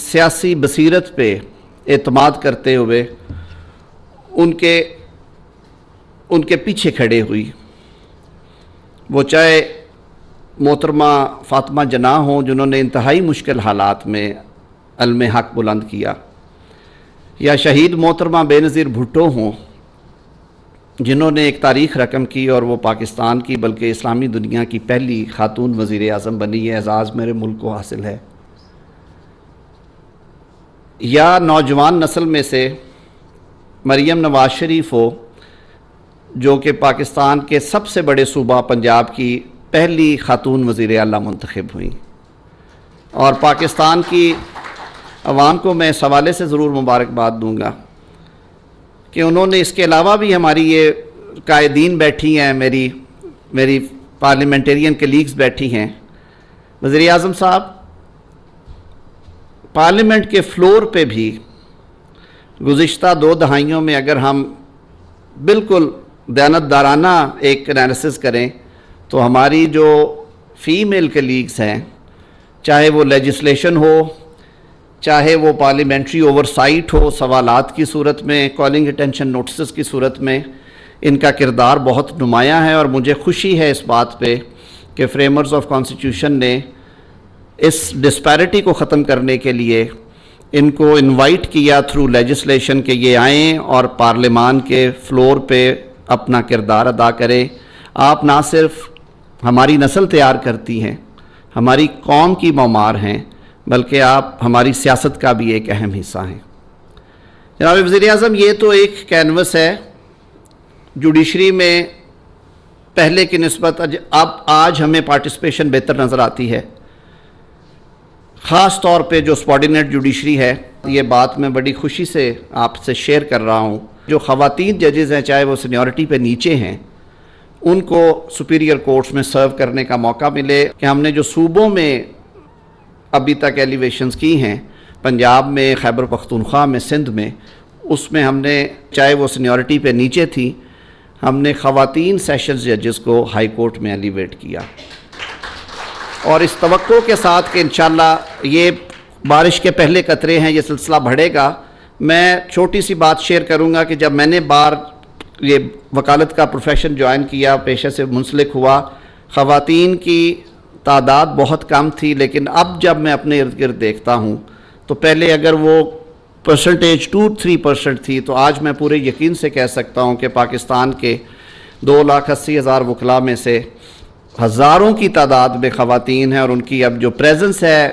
सियासी बसीरत पे एतमाद करते हुए उनके पीछे खड़े हुई। वो चाहे मोहतरमा फ़ातिमा जना हों जिन्होंने इंतहाई मुश्किल हालात में अलम हक़ बुलंद किया, या शहीद मोहतरमा बेनज़ीर भुट्टो हों जिन्होंने एक तारीख़ रकम की और वो पाकिस्तान की बल्कि इस्लामी दुनिया की पहली खातून वज़ीर आज़म बनी है, एज़ाज़ मेरे मुल्क को हासिल है। या नौजवान नस्ल में से मरियम नवाज शरीफ हो जो कि पाकिस्तान के सबसे बड़े सूबा पंजाब की पहली खातून वज़ीर आला मुंतखब हुई, और पाकिस्तान की अवाम को मैं इस हवाले से ज़रूर मुबारकबाद दूँगा कि उन्होंने इसके अलावा भी हमारी ये कायदीन बैठी हैं, मेरी पार्लियामेंटेरियन कलीग्स बैठी हैं। वज़ीर आज़म साहब पार्लियामेंट के फ्लोर पे भी गुज़िश्ता 2 दहाइयों में अगर हम बिल्कुल दयानतदाराना एक एनालिसिस करें तो हमारी जो फ़ीमेल कलीग्स हैं, चाहे वो लेजिस्लेशन हो, चाहे वो पार्लियामेंट्री ओवरसाइट हो सवालात की सूरत में, कॉलिंग अटेंशन नोटिस की सूरत में, इनका किरदार बहुत नुमायाँ है। और मुझे खुशी है इस बात पे कि फ्रेमर्स ऑफ कॉन्स्टिट्यूशन ने इस डिस्पैरिटी को ख़त्म करने के लिए इनको इनवाइट किया थ्रू लेजिस्लेशन कि ये आएँ और पार्लियामान के फ्लोर पे अपना किरदार अदा करें। आप ना सिर्फ हमारी नस्ल तैयार करती हैं, हमारी कौम की मौमार हैं, बल्कि आप हमारी सियासत का भी एक अहम हिस्सा हैं। जनाब वज़ीर आज़म, ये तो एक कैनवस है जुडिशरी में पहले की निस्बत अब आज हमें पार्टिसिपेशन बेहतर नज़र आती है, ख़ास तौर पे जो सबॉर्डिनेट जुडिशरी है। ये बात मैं बड़ी खुशी से आपसे शेयर कर रहा हूँ। जो ख़वातीन जजेज़ हैं, चाहे वो सीनियरिटी पे नीचे हैं, उनको सुपीरियर कोर्ट्स में सर्व करने का मौका मिले कि हमने जो सूबों में अभी तक एलिवेशंस की हैं, पंजाब में, खैबर पख्तूनख्वा में, सिंध में, उसमें हमने चाहे वो सीनियरिटी पे नीचे थी, हमने ख़वातीन सेशंस जजेस को हाई कोर्ट में एलिवेट किया। और इस तवक्को के साथ कि इंशाअल्लाह ये बारिश के पहले कतरे हैं, ये सिलसिला बढ़ेगा। मैं छोटी सी बात शेयर करूंगा कि जब मैंने ये वकालत का प्रोफेशन ज्वाइन किया, पेशे से मुंसलिक हुआ, ख़वातीन की तादाद बहुत कम थी, लेकिन अब जब मैं अपने इर्द गिर्द देखता हूँ तो पहले अगर वो परसेंटेज 2-3% थी, तो आज मैं पूरे यकीन से कह सकता हूँ कि पाकिस्तान के 2,80,000 वकला में से हज़ारों की तादाद में ख़वातीन हैं, और उनकी अब जो प्रेजेंस है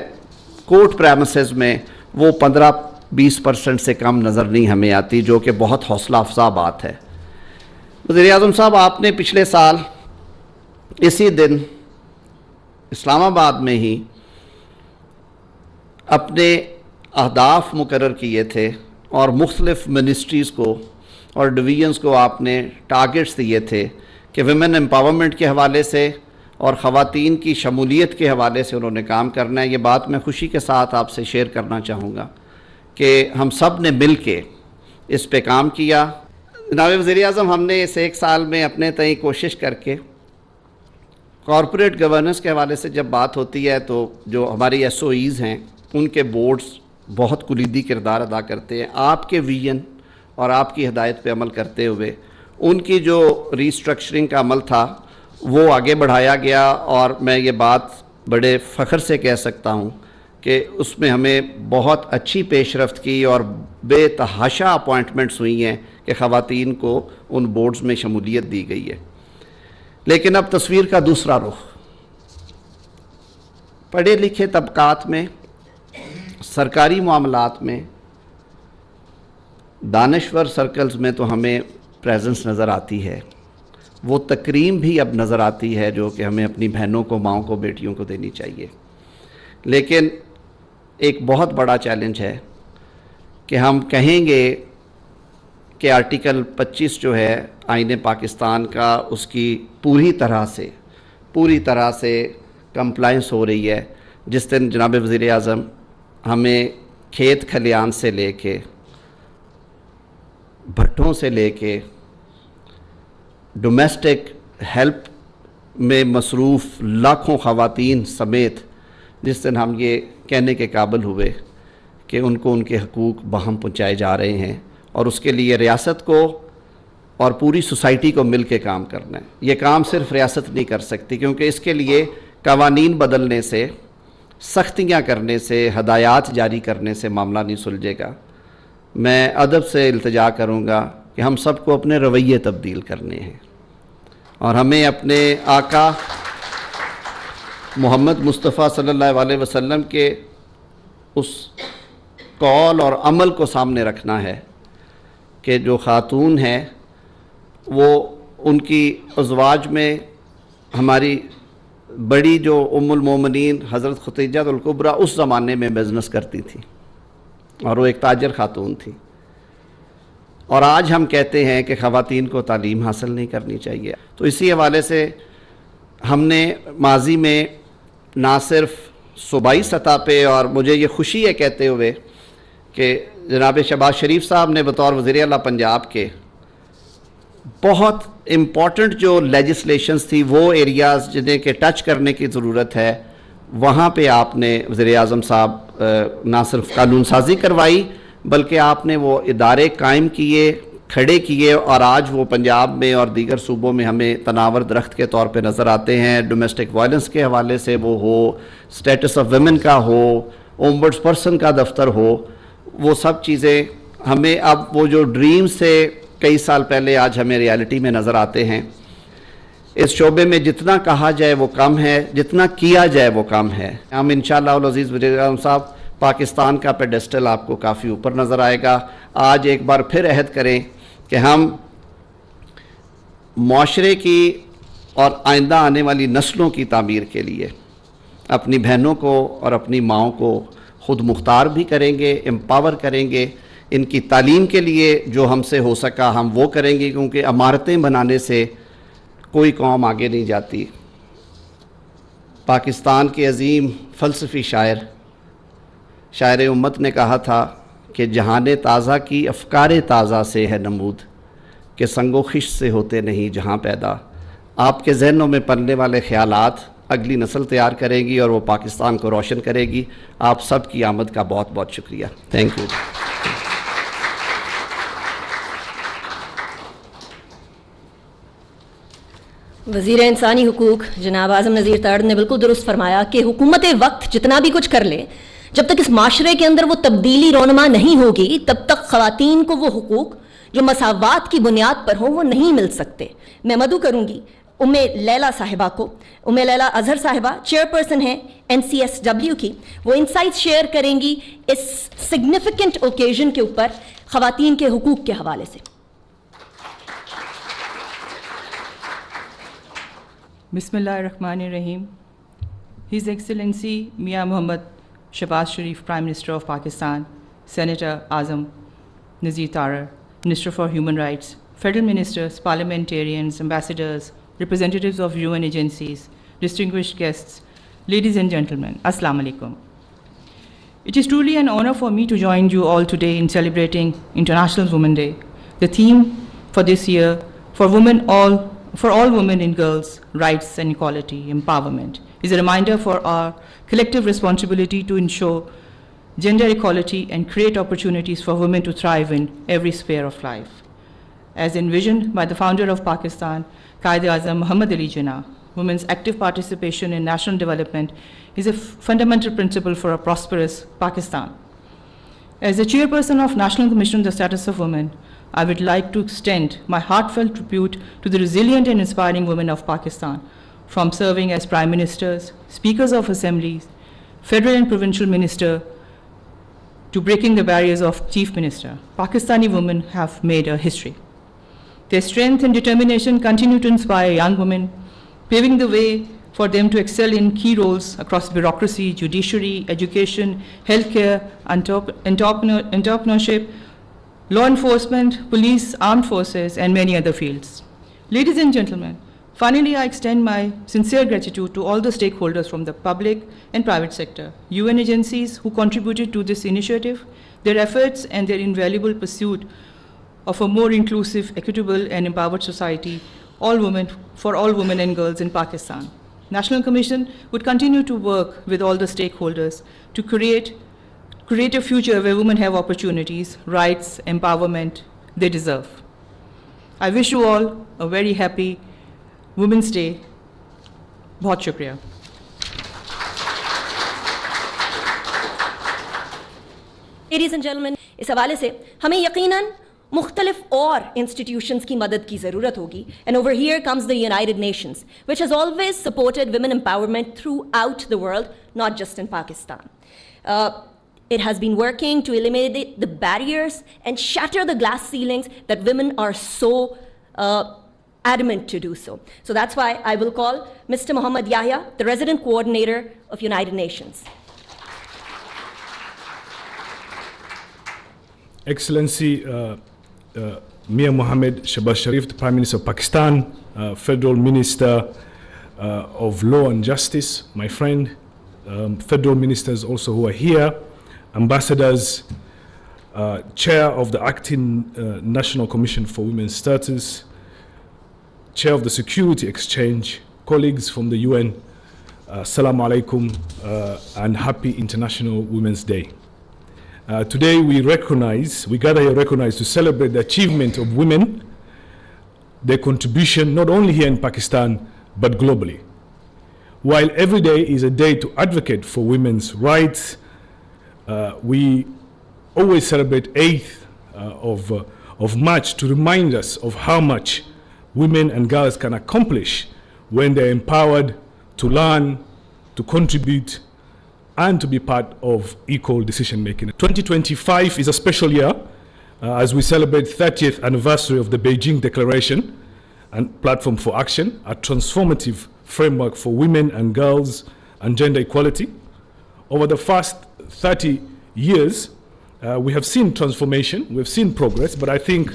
कोर्ट प्रेमिसेस में वो 15-20% से कम नज़र नहीं हमें आती, जो कि बहुत हौसला अफजा बात है। वज़ीर आज़म साहब, आपने पिछले साल इसी दिन इस्लामाबाद में ही अपने अहदाफ मुकर्रर किए थे और मुख्तलिफ़ मिनिस्ट्रीज़ को और डिवीज़न्स को आपने टारगेट्स दिए थे कि विमेन एम्पावरमेंट के हवाले से और ख़वातीन की शमूलियत के हवाले से उन्होंने काम करना है। ये बात मैं खुशी के साथ आपसे शेयर करना चाहूँगा कि हम सब ने मिल के इस पे काम किया। जनाब वज़ीर आज़म, हमने इस 1 साल में अपने तय कोशिश करके कॉरपोरेट गवर्नेंस के हवाले से जब बात होती है तो जो हमारी SOEs हैं उनके बोर्ड्स बहुत कुलीदी किरदार अदा करते हैं। आपके विजन और आपकी हिदायत पे अमल करते हुए उनकी जो रीस्ट्रक्चरिंग का अमल था वो आगे बढ़ाया गया, और मैं ये बात बड़े फ़ख्र से कह सकता हूँ कि उसमें हमें बहुत अच्छी पेशरफ्त की और बेतहाशा अपॉइंटमेंट्स हुई हैं कि ख़वातीन को उन बोर्ड्स में शमूलियत दी गई है। लेकिन अब तस्वीर का दूसरा रुख, पढ़े लिखे तबकात में, सरकारी मामलात में, दानिश्वर सर्कल्स में तो हमें प्रेजेंस नज़र आती है, वो तकरीम भी अब नज़र आती है जो कि हमें अपनी बहनों को, माँओं को, बेटियों को देनी चाहिए। लेकिन एक बहुत बड़ा चैलेंज है कि हम कहेंगे कि आर्टिकल 25 जो है आईन पाकिस्तान का, उसकी पूरी तरह से कंप्लाइंस हो रही है। जिस दिन जनाब वज़ीर आज़म हमें खेत खलियान से लेके, भट्टों से लेके, डोमेस्टिक हेल्प में मसरूफ़ लाखों ख़वातीन समेत, जिस दिन हम ये कहने के काबिल हुए کہ ان کو ان کے حقوق بہم پہنچائے جا رہے ہیں، اور اس کے لیے ریاست کو اور پوری سوسائٹی کو مل کے کام کرنا ہے۔ یہ کام صرف ریاست نہیں کر سکتی، کیونکہ اس کے لیے قوانین بدلنے سے، سختیاں کرنے سے، ہدایات جاری کرنے سے معاملہ نہیں سلجھے گا۔ میں ادب سے التجا کروں گا کہ ہم سب کو اپنے رویے تبدیل کرنے ہیں، اور ہمیں اپنے آقا محمد مصطفیٰ صلی اللہ علیہ وسلم کے اس قول اور عمل کو سامنے رکھنا ہے کہ جو خاتون ہیں وہ ان کی ازواج میں ہماری بڑی جو ام المومنین حضرت خدیجہ الکبریٰ اس زمانے میں بزنس کرتی تھی، اور وہ ایک تاجر خاتون تھی، اور آج ہم کہتے ہیں کہ خواتین کو تعلیم حاصل نہیں کرنی چاہیے۔ تو اسی حوالے سے ہم نے ماضی میں نہ صرف صوبائی سطح پہ، اور مجھے یہ خوشی ہے کہتے ہوئے کہ جناب شہباز شریف صاحب نے بطور وزیر اعلیٰ پنجاب کے بہت امپورٹنٹ جو لیجسلیشنز تھی، وہ ایریاز جنہیں کہ ٹچ کرنے کی ضرورت ہے، وہاں پہ آپ نے وزیر اعظم صاحب نہ صرف قانون سازی کروائی بلکہ آپ نے وہ ادارے قائم کیے، کھڑے کیے، اور آج وہ پنجاب میں اور دیگر صوبوں میں ہمیں تناور درخت کے طور پہ نظر آتے ہیں۔ ڈومیسٹک وائلنس کے حوالے سے وہ ہو، سٹیٹس آف ویمن کا ہو، اومبڈس پرسن کا دفتر ہو، وہ سب چیزیں ہمیں اب وہ جو ڈریم سے کئی سال پہلے آج ہمیں ریالٹی میں نظر آتے ہیں۔ اس شعبے میں جتنا کہا جائے وہ کم ہے، جتنا کیا جائے وہ کم ہے۔ ہم انشاءاللہ العزیز وزیر اعظم صاحب پاکستان کا پیڈسٹل آپ کو کافی اوپر نظر آئے گا۔ آج ایک بار پھر عہد کریں کہ ہم معاشرے کی اور آئندہ آنے والی نسلوں کی تعمیر کے لیے اپنی بہنوں کو اور اپنی ماؤں کو خود مختار بھی کریں گے، امپاور کریں گے۔ ان کی تعلیم کے لیے جو ہم سے ہو سکا ہم وہ کریں گے، کیونکہ عمارتیں بنانے سے کوئی قوم آگے نہیں جاتی۔ پاکستان کے عظیم فلسفی شاعر امت نے کہا تھا کہ جہان تازہ کی افکار تازہ سے ہے نمود، کہ سنگ و خش سے ہوتے نہیں جہاں پیدا۔ آپ کے ذہنوں میں پلنے والے خیالات اگلی نسل تیار کرے گی اور وہ پاکستان کو روشن کرے گی۔ آپ سب کی آمد کا بہت بہت شکریہ۔ Thank you. وزیر انسانی حقوق جناب اعظم نذیر تڑ نے بالکل درست فرمایا کہ حکومت وقت جتنا بھی کچھ کر لے، جب تک اس معاشرے کے اندر وہ تبدیلی رونما نہیں ہوگی تب تک خواتین کو وہ حقوق جو مساوات کی بنیاد پر ہوں وہ نہیں مل سکتے۔ میں مدعو کروں گی لیلہ صاحبہ کو، لیلہ اظہر صاحبہ چیئرپرسن ہیں NCSW کی، وہ انسائٹس شیئر کریں گی اس سگنیفیکنٹ اوکیزن کے اوپر خواتین کے حقوق کے حوالے سے۔ بسم اللہ الرحمن الرحیم۔ His excellency Mian Muhammad Shehbaz Sharif prime minister of Pakistan, senator Azam Nazir Tarar minister for human rights, federal ministers, parliamentarians, ambassadors, representatives of UN agencies, distinguished guests, ladies and gentlemen, Assalamu alaikum. It is truly an honor for me to join you all today in celebrating International Women's Day. The theme for this year, for all women and girls, rights and equality, empowerment, is a reminder for our collective responsibility to ensure gender equality and create opportunities for women to thrive in every sphere of life. As envisioned by the founder of Pakistan, Quaid-e-Azam Muhammad Ali Jinnah, women's active participation in national development is a fundamental principle for a prosperous Pakistan. As the chairperson of National Commission on the Status of Women, I would like to extend my heartfelt tribute to the resilient and inspiring women of Pakistan, from serving as prime ministers, speakers of assemblies, federal and provincial minister, to breaking the barriers of chief minister. Pakistani women have made a history. Their strength and determination continue to inspire young women, paving the way for them to excel in key roles across bureaucracy, judiciary, education, healthcare, entrepreneurship, law enforcement, police, armed forces, and many other fields. Ladies and gentlemen, finally I extend my sincere gratitude to all the stakeholders from the public and private sector, UN agencies who contributed to this initiative. Their efforts and their invaluable pursuit of a more inclusive, equitable, and empowered society, for all women and girls in Pakistan. National Commission would continue to work with all the stakeholders to create create a future where women have opportunities, rights, empowerment they deserve. I wish you all a very happy Women's Day. बहुत शुक्रिया. Ladies and gentlemen, इस हवाले से हमें यकीनन मुख्तलिफ और institutions की मदद की ज़रूरत होगी. And over here comes the United Nations, which has always supported women empowerment throughout the world, not just in Pakistan. It has been working to eliminate the barriers and shatter the glass ceilings that women are so adamant to do so. So that's why I will call Mr. Muhammad Yahya, the Resident Coordinator of United Nations. Excellency Mir Mohammed Shehbaz Sharif, the Prime Minister of Pakistan, Federal Minister of Law and Justice, my friend, Federal Ministers also who are here, Ambassadors, Chair of the Acting National Commission for Women's Status, Chair of the Security Exchange, colleagues from the UN, Assalamu alaikum and happy International Women's Day. Today we gather here recognize to celebrate the achievement of women, their contribution not only here in Pakistan but globally. While every day is a day to advocate for women's rights, we always celebrate 8th of March to remind us of how much women and girls can accomplish when they're empowered to learn, to contribute, and to be part of equal decision making. 2025 is a special year as we celebrate 30th anniversary of the Beijing Declaration and Platform for Action, a transformative framework for women and girls and gender equality. Over the past 30 years, we have seen transformation, we've seen progress, but I think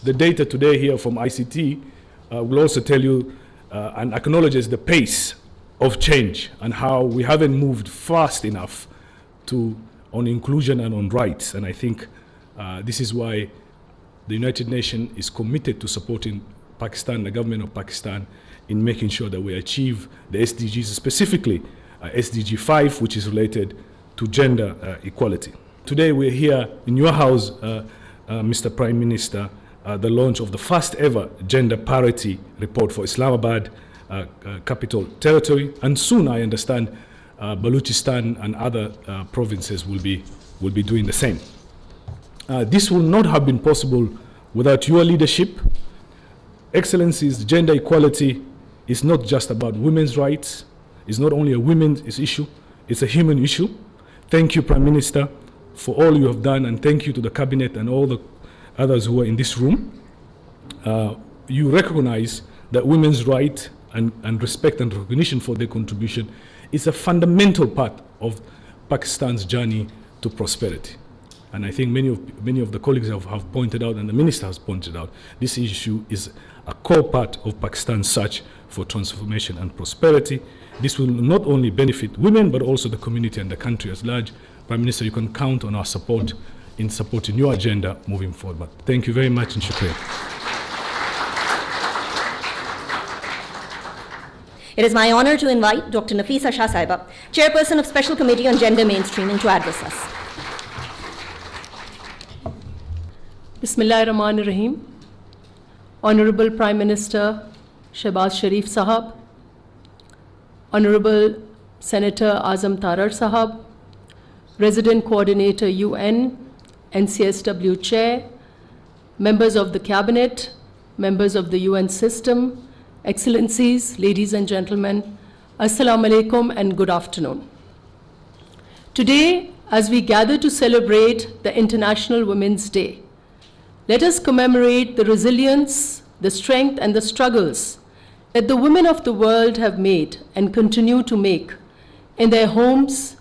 the data today here from ICT will also tell you and acknowledges the pace of change and how we haven't moved fast enough on inclusion and on rights. And I think this is why the United Nations is committed to supporting Pakistan, the government of Pakistan, in making sure that we achieve the SDGs, specifically SDG 5, which is related to gender equality. Today we're here in your house, Mr. Prime Minister, the launch of the first ever gender parity report for Islamabad Capital Territory, and soon I understand Balochistan and other provinces will be doing the same. This would not have been possible without your leadership. Excellencies, gender equality is not just about women's rights. It's not only a women's issue, it's a human issue. Thank you, Prime Minister, for all you have done, and thank you to the Cabinet and all the others who are in this room. You recognize that women's rights and respect and recognition for their contribution is a fundamental part of Pakistan's journey to prosperity. And I think many of the colleagues have pointed out, and the Minister has pointed out, this issue is a core part of Pakistan's search for transformation and prosperity. This will not only benefit women, but also the community and the country as large. Prime Minister, you can count on our support in supporting your agenda moving forward. But thank you very much, and shukriya. It is my honor to invite Dr. Nafisa Shah Saiba, Chairperson of Special Committee on Gender Mainstreaming, to address us. Bismillahirrahmanirrahim. Honorable Prime Minister Shehbaz Sharif Sahab, Honorable Senator Azam Tarar Sahab, Resident Coordinator UN, NCSW Chair, members of the Cabinet, members of the UN system, Excellencies, ladies and gentlemen, Assalamu alaikum and good afternoon. Today, as we gather to celebrate the International Women's Day, let us commemorate the resilience, the strength, and the struggles that the women of the world have made and continue to make in their homes,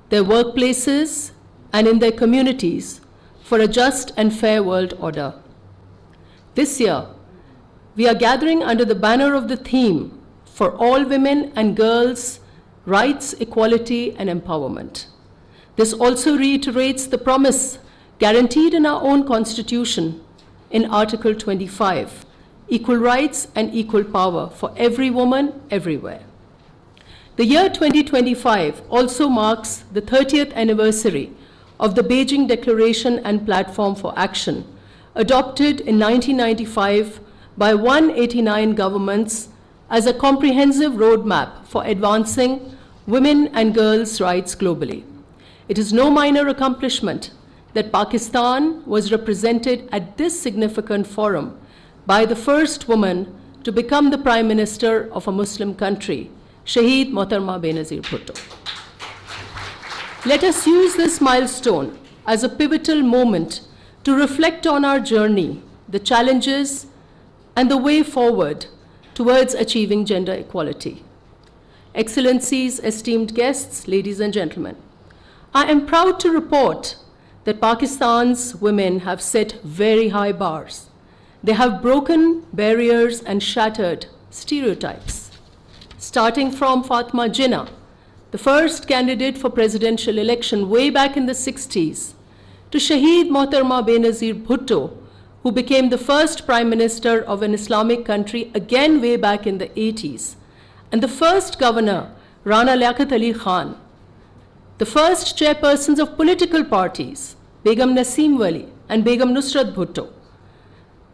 their workplaces, and in their communities for a just and fair world order. This year, we are gathering under the banner of the theme for all women and girls, rights, equality, and empowerment. This also reiterates the promise guaranteed in our own Constitution in Article 25, equal rights and equal power for every woman everywhere. The year 2025 also marks the 30th anniversary of the Beijing Declaration and Platform for Action, adopted in 1995 by 189 governments as a comprehensive roadmap for advancing women and girls' rights globally. It is no minor accomplishment that Pakistan was represented at this significant forum by the first woman to become the Prime Minister of a Muslim country, Shaheed Mohtarma Benazir Bhutto. Let us use this milestone as a pivotal moment to reflect on our journey, the challenges, and the way forward towards achieving gender equality. Excellencies, esteemed guests, ladies and gentlemen, I am proud to report that Pakistan's women have set very high bars. They have broken barriers and shattered stereotypes. Starting from Fatima Jinnah, the first candidate for presidential election way back in the 60s, to Shaheed Mohtarma Benazir Bhutto, who became the first Prime Minister of an Islamic country again way back in the 80s, and the first governor, Rana Liaquat Ali Khan, the first chairpersons of political parties, Begum Nasim Wali and Begum Nusrat Bhutto,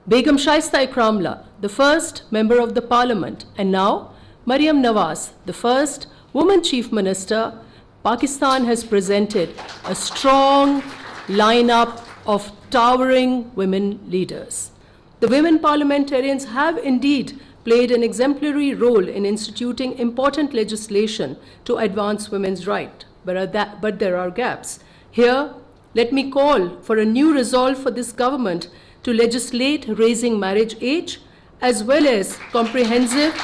Begum Shaista Ikramla, the first member of the parliament, and now Maryam Nawaz, the first woman chief minister, Pakistan has presented a strong lineup of towering women leaders. The women parliamentarians have indeed played an exemplary role in instituting important legislation to advance women's rights, but there are gaps. Here, let me call for a new resolve for this government to legislate raising marriage age as well as comprehensive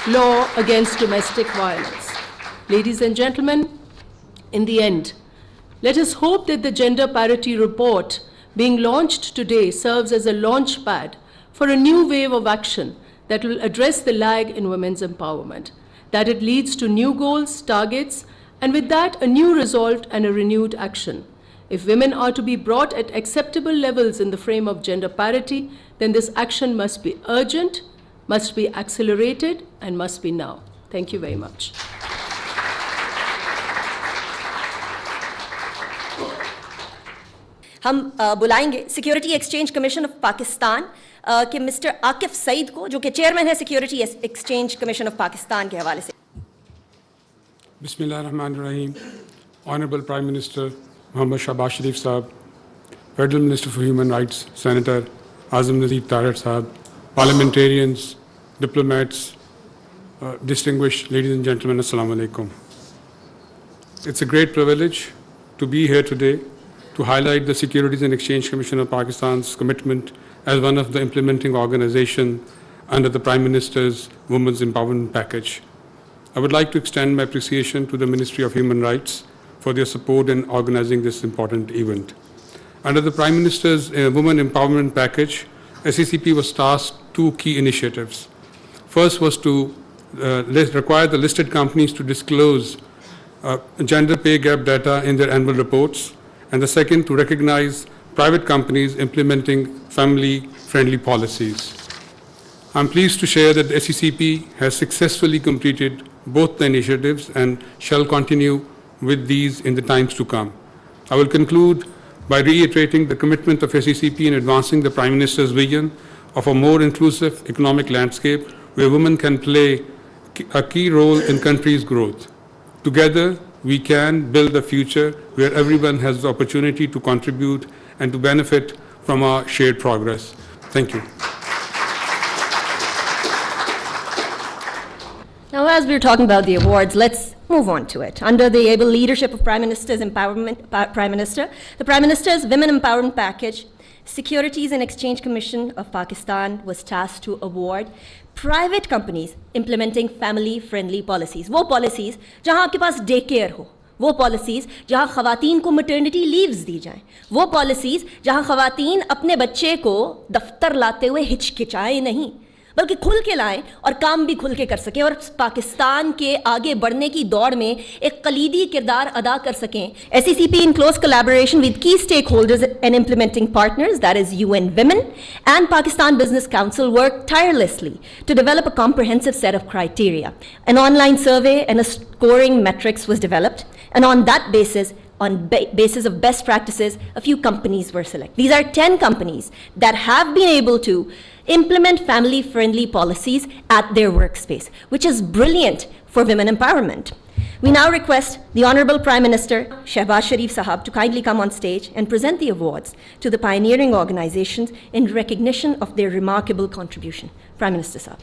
law against domestic violence. Ladies and gentlemen, in the end, let us hope that the gender parity report being launched today serves as a launch pad for a new wave of action that will address the lag in women's empowerment, that it leads to new goals, targets, and with that, a new resolve and a renewed action. If women are to be brought at acceptable levels in the frame of gender parity, then this action must be urgent, must be accelerated, and must be now. Thank you very much. हम बुलाएंगे security exchange commission of Pakistan के mister Akif Saeed को, जो कि chairman है security exchange commission of Pakistan के हवाले से. बिस्मिल्लाहिर्रहमानिर्रहीम. Honorable Prime Minister Mohammad Shehbaz Sharif Sahab, Federal Minister for Human Rights, Senator Nazir Sahab, parliamentarians, diplomats, distinguished ladies and gentlemen, Assalamu alaikum. It's a great privilege to be here today to highlight the Securities and Exchange Commission of Pakistan's commitment as one of the implementing organizations under the Prime Minister's Women's Empowerment Package. I would like to extend my appreciation to the Ministry of Human Rights for their support in organizing this important event. Under the Prime Minister's Women Empowerment Package, SECP was tasked two key initiatives. First was to require the listed companies to disclose gender pay gap data in their annual reports, and the second to recognize private companies implementing family-friendly policies. I'm pleased to share that the SECP has successfully completed both the initiatives and shall continue with these in the times to come. I will conclude by reiterating the commitment of SECP in advancing the Prime Minister's vision of a more inclusive economic landscape where women can play a key role in country's growth. Together, we can build a future where everyone has the opportunity to contribute and to benefit from our shared progress. Thank you. Now, as we're talking about the awards, let's move on to it. Under the able leadership of Prime Minister's Prime Minister, the Prime Minister's Women Empowerment Package, Securities and Exchange Commission of Pakistan was tasked to award private companies implementing family-friendly policies. वो policies जहाँ आपके पास day care हो, वो policies जहाँ ख़वातीन को maternity leaves दी जाएं, वो policies जहाँ ख़वातीन अपने बच्चे को दफ्तर लाते हुए हिचकिचाएं नहीं, बल्कि खुल के लाएं और काम भी खुल के कर सकें और पाकिस्तान के आगे बढ़ने की दौड़ में एक कलीदी किरदार अदा कर सकें. SECP in close collaboration with key stakeholders and implementing partners, that is UN Women and Pakistan Business Council, worked tirelessly to develop a comprehensive set of criteria. An online survey and a scoring metrics was developed, and on that basis, on basis of best practices, a few companies were selected. These are 10 companies that have been able to implement family-friendly policies at their workspace, which is brilliant for women empowerment. We now request the Honorable Prime Minister, Shehbaz Sharif Sahab, to kindly come on stage and present the awards to the pioneering organizations in recognition of their remarkable contribution. Prime Minister Sahab.